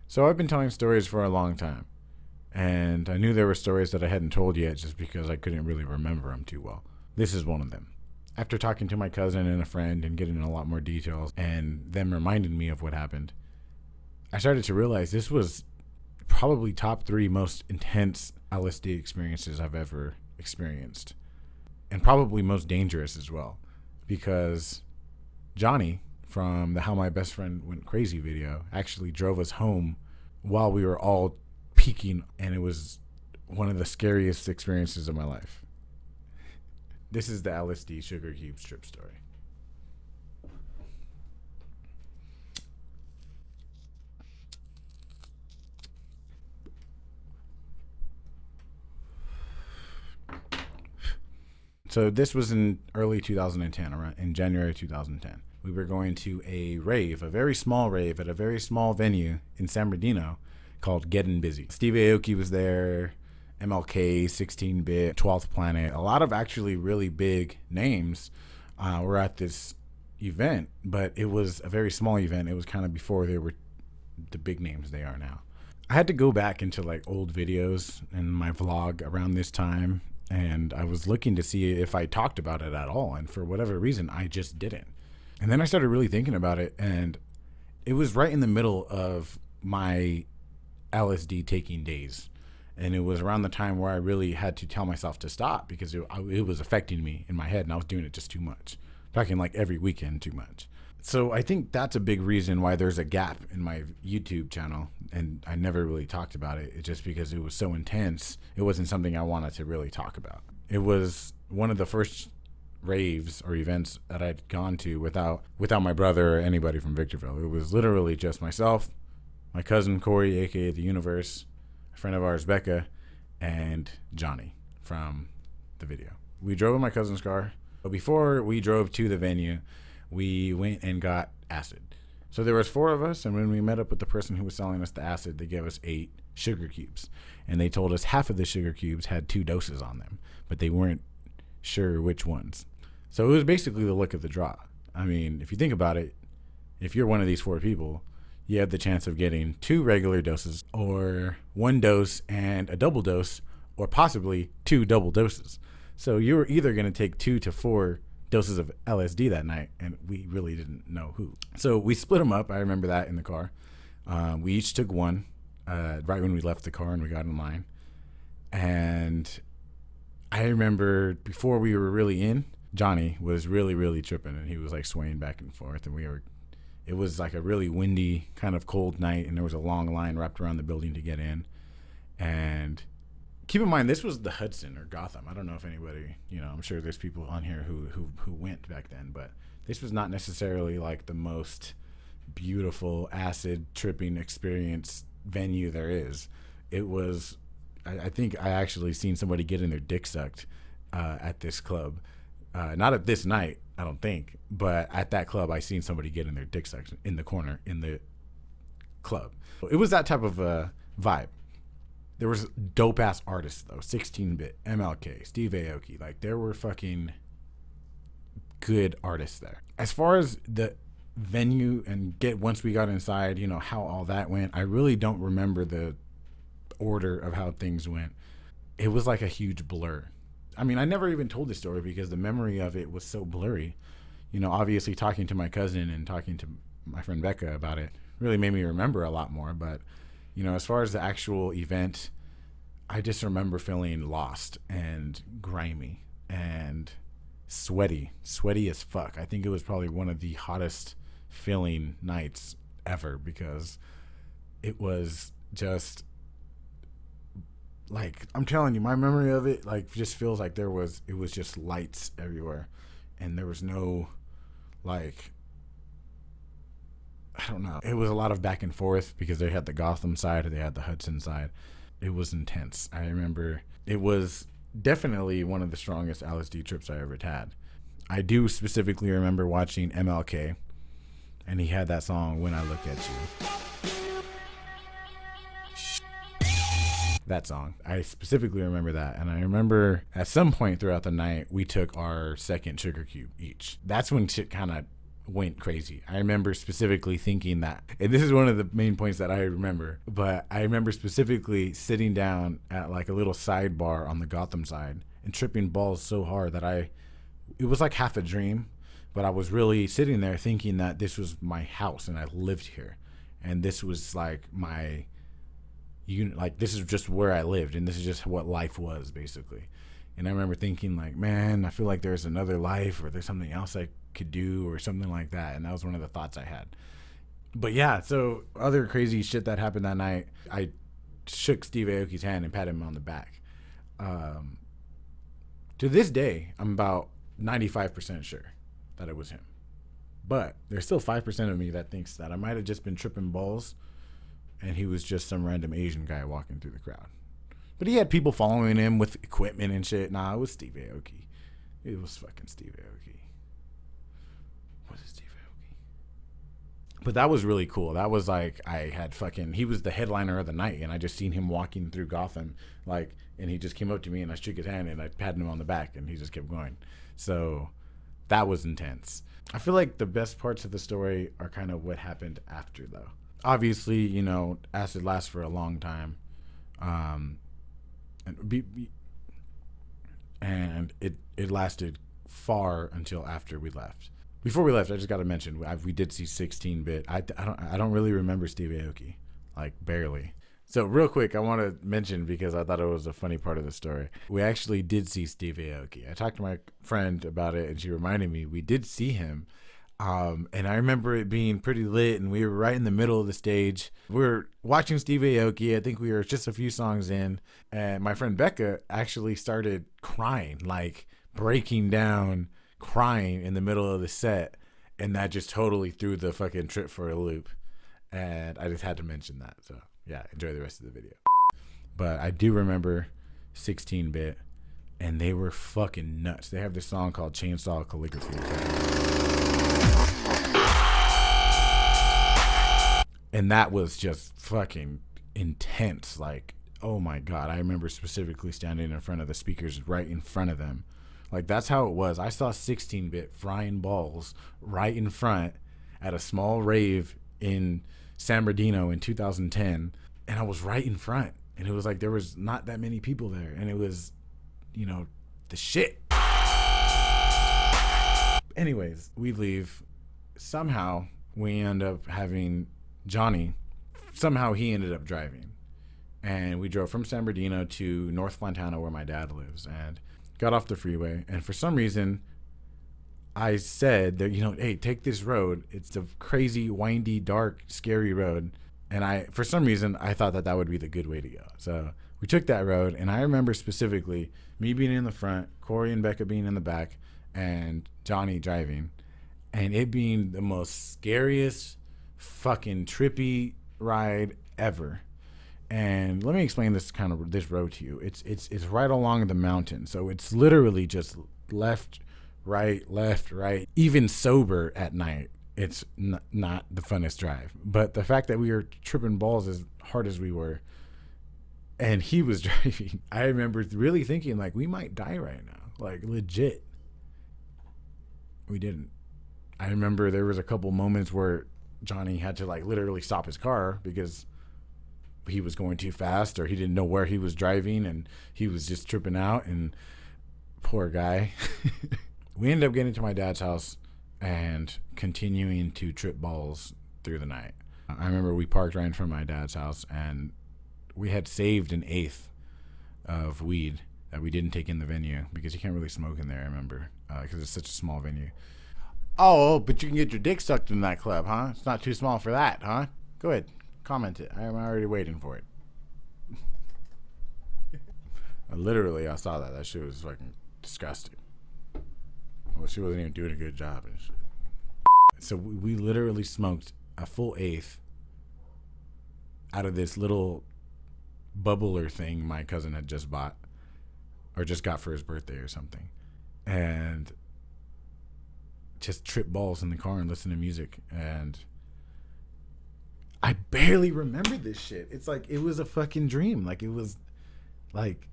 So I've been telling stories for a long time, and I knew there were stories that I hadn't told yet just because I couldn't really remember them too well. This is one of them. After talking to my cousin and a friend and getting a lot more details and them reminding me of what happened, I started to realize this was probably top 3 most intense LSD experiences I've ever experienced, and probably most dangerous as well, because Johnny from the How My Best Friend Went Crazy video actually drove us home while we were all peaking, and it was one of the scariest experiences of my life. This is the LSD Sugarcubes trip story. So this was in early 2010, around in January 2010. We were going to a rave, a very small rave at a very small venue in San Bernardino called Getting Busy. Steve Aoki was there, MLK, 16-Bit, 12th Planet. A lot of actually really big names were at this event, but it was a very small event. It was kind of before they were the big names they are now. I had to go back into like old videos in my vlog around this time, and I was looking to see if I talked about it at all, and for whatever reason I just didn't. And then I started really thinking about it, and it was right in the middle of my LSD taking days, and it was around the time where I really had to tell myself to stop because it was affecting me in my head, and I was doing it just too much, talking like every weekend too much. So I think that's a big reason why there's a gap in my YouTube channel, and I never really talked about it. It's just because it was so intense. It wasn't something I wanted to really talk about. It was one of the first raves or events that I'd gone to without my brother or anybody from Victorville. It was literally just myself, my cousin Corey, aka the Universe, a friend of ours Becca, and Johnny from the video. We drove in my cousin's car, but before we drove to the venue, we went and got acid. So there was 4 of us, and when we met up with the person who was selling us the acid, they gave us 8 sugar cubes, and they told us half of the sugar cubes had 2 doses on them, but they weren't sure which ones. So it was basically the luck of the draw. I mean, if you think about it, if you're one of these 4 people, you have the chance of getting 2 regular doses, or 1 dose and a double dose, or possibly 2 double doses. So you were either going to take 2 to 4 doses of LSD that night, and we really didn't know who. So we split them up. I remember that in the car. We each took 1 right when we left the car and we got in line. And I remember before we were really in, Johnny was really, really tripping, and he was like swaying back and forth, and it was like a really windy, kind of cold night, and there was a long line wrapped around the building to get in. And keep in mind, this was the Hudson or Gotham. I don't know if anybody, I'm sure there's people on here who went back then, but this was not necessarily like the most beautiful acid tripping experience venue there is. It was, I think I actually seen somebody getting their dick sucked at this club. Not at this night, I don't think, but at that club, I seen somebody getting their dick sucked in the corner in the club. It was that type of vibe. There was dope ass artists though, 16-Bit, MLK, Steve Aoki. Like there were fucking good artists there. As far as the venue and once we got inside, how all that went, I really don't remember the order of how things went. It was like a huge blur. I mean, I never even told this story because the memory of it was so blurry. Obviously talking to my cousin and talking to my friend Becca about it really made me remember a lot more. But, as far as the actual event, I just remember feeling lost and grimy and sweaty as fuck. I think it was probably one of the hottest feeling nights ever because it was just like, I'm telling you, my memory of it like just feels like it was just lights everywhere, and there was no like, I don't know. It was a lot of back and forth because they had the Gotham side or they had the Hudson side. It was intense. I remember it was definitely one of the strongest LSD trips I ever had. I do specifically remember watching MLK, and he had that song, When I Look at You. That song. I specifically remember that. And I remember at some point throughout the night, we took our second sugar cube each. That's when shit kind of went crazy. I remember specifically thinking that, and this is one of the main points that I remember, but I remember specifically sitting down at like a little sidebar on the Gotham side and tripping balls so hard that it was like half a dream, but I was really sitting there thinking that this was my house and I lived here. And this was like this is just where I lived and this is just what life was basically. And I remember thinking like, man, I feel like there's another life or there's something else I could do or something like that. And that was one of the thoughts I had. But yeah, so other crazy shit that happened that night, I shook Steve Aoki's hand and patted him on the back. To this day, I'm about 95% sure that it was him. But there's still 5% of me that thinks that I might have just been tripping balls and he was just some random Asian guy walking through the crowd. But he had people following him with equipment and shit. Nah, it was Steve Aoki. It was fucking Steve Aoki. What is Steve Aoki? But that was really cool. That was like, he was the headliner of the night and I just seen him walking through Gotham, like, and he just came up to me and I shook his hand and I patted him on the back and he just kept going. So that was intense. I feel like the best parts of the story are kind of what happened after though. Obviously, you know, acid lasts for a long time. And it lasted far until after we left. Before we left, I just got to mention we did see 16-bit. I don't really remember Steve Aoki, like barely. So real quick, I want to mention because I thought it was a funny part of the story. We actually did see Steve Aoki. I talked to my friend about it, and she reminded me we did see him. And I remember it being pretty lit, and we were right in the middle of the stage. We were watching Steve Aoki. I think we were just a few songs in, and my friend Becca actually started crying, like breaking down, crying in the middle of the set, and that just totally threw the fucking trip for a loop. And I just had to mention that. So yeah, enjoy the rest of the video. But I do remember 16-bit, and they were fucking nuts. They have this song called Chainsaw Calligraphy. And that was just fucking intense. Like, oh my God. I remember specifically standing in front of the speakers right in front of them. Like, that's how it was. I saw 16-bit frying balls right in front at a small rave in San Bernardino in 2010. And I was right in front. And it was like there was not that many people there. And it was, you know, the shit. Anyways, we leave. Somehow we end up having Johnny, somehow he ended up driving, and we drove from San Bernardino to North Fontana where my dad lives, and got off the freeway. And for some reason I said that, you know, hey, take this road. It's a crazy, windy, dark, scary road. And for some reason I thought that would be the good way to go. So we took that road, and I remember specifically me being in the front, Corey and Becca being in the back, and Johnny driving, and it being the most scariest fucking trippy ride ever. And let me explain this road to you. It's right along the mountain, so it's literally just left, right. Even sober at night, it's not the funnest drive. But the fact that we were tripping balls as hard as we were, and he was driving, I remember really thinking like we might die right now, like legit. We didn't. I remember there was a couple moments where Johnny had to like literally stop his car because he was going too fast or he didn't know where he was driving and he was just tripping out, and poor guy. We ended up getting to my dad's house and continuing to trip balls through the night. I remember we parked right in front of my dad's house, and we had saved an eighth of weed that we didn't take in the venue because you can't really smoke in there, I remember, because it's such a small venue. Oh, but you can get your dick sucked in that club, huh? It's not too small for that, huh? Go ahead, comment it. I'm already waiting for it. I saw that. That shit was fucking disgusting. Well, she wasn't even doing a good job and shit. So we literally smoked a full eighth out of this little bubbler thing my cousin had just bought or just got for his birthday or something, and just trip balls in the car and listen to music. And I barely remember this shit. It's like it was a fucking dream. Like it was like,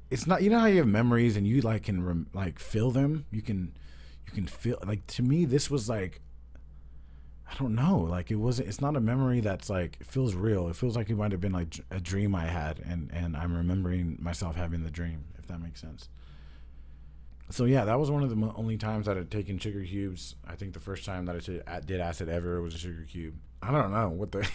it's not, you know how you have memories and you like can feel them. You can feel, like, to me this was like I don't know. Like it's not a memory that's like, it feels real. It feels like it might have been like a dream I had, and I'm remembering myself having the dream, if that makes sense. So yeah, that was one of the only times that I'd taken sugar cubes. I think the first time that I did acid ever was a sugar cube. I don't know what the.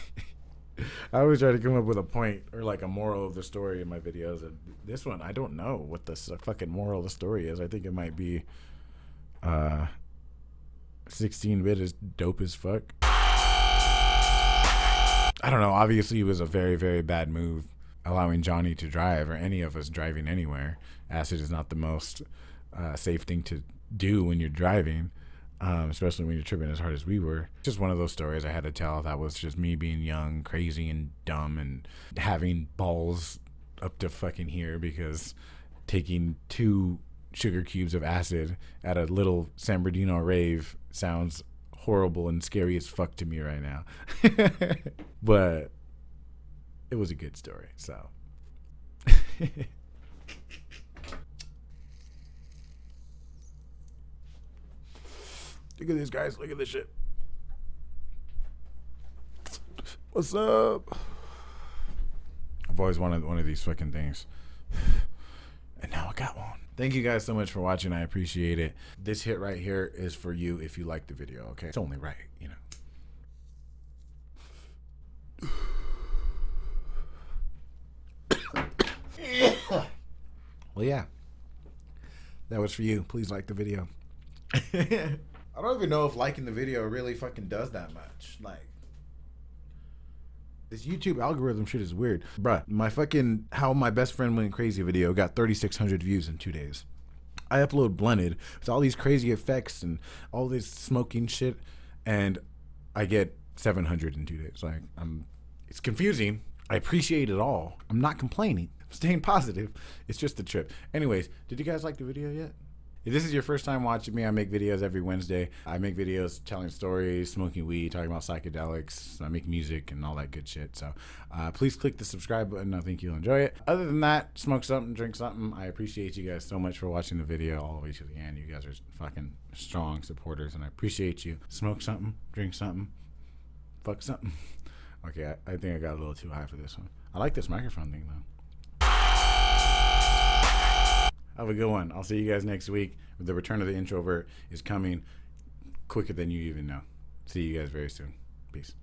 I always try to come up with a point or like a moral of the story in my videos. And this one, I don't know what the fucking moral of the story is. I think it might be 16-bit is dope as fuck. I don't know. Obviously, it was a very, very bad move allowing Johnny to drive, or any of us driving anywhere. Acid is not the most safe thing to do when you're driving, especially when you're tripping as hard as we were. Just one of those stories I had to tell. That was just me being young, crazy, and dumb, and having balls up to fucking here because taking 2 sugar cubes of acid at a little San Bernardino rave sounds horrible and scary as fuck to me right now. But it was a good story, so. Look at this, guys. Look at this shit. What's up? I've always wanted one of these fucking things. And now I got one. Thank you guys so much for watching. I appreciate it. This hit right here is for you if you like the video, okay? It's only right, you know. Well, yeah. That was for you. Please like the video. I don't even know if liking the video really fucking does that much. Like, this YouTube algorithm shit is weird. Bruh, my fucking How My Best Friend Went Crazy video got 3,600 views in 2 days. I upload Blended with all these crazy effects and all this smoking shit, and I get 700 in 2 days. Like, it's confusing. I appreciate it all. I'm not complaining. I'm staying positive. It's just a trip. Anyways, did you guys like the video yet? If this is your first time watching me, I make videos every Wednesday. I make videos telling stories, smoking weed, talking about psychedelics. I make music and all that good shit. So please click the subscribe button. I think you'll enjoy it. Other than that, smoke something, drink something. I appreciate you guys so much for watching the video all the way to the end. You guys are fucking strong supporters, and I appreciate you. Smoke something, drink something, fuck something. Okay, I think I got a little too high for this one. I like this microphone thing, though. Have a good one. I'll see you guys next week. The return of the introvert is coming quicker than you even know. See you guys very soon. Peace.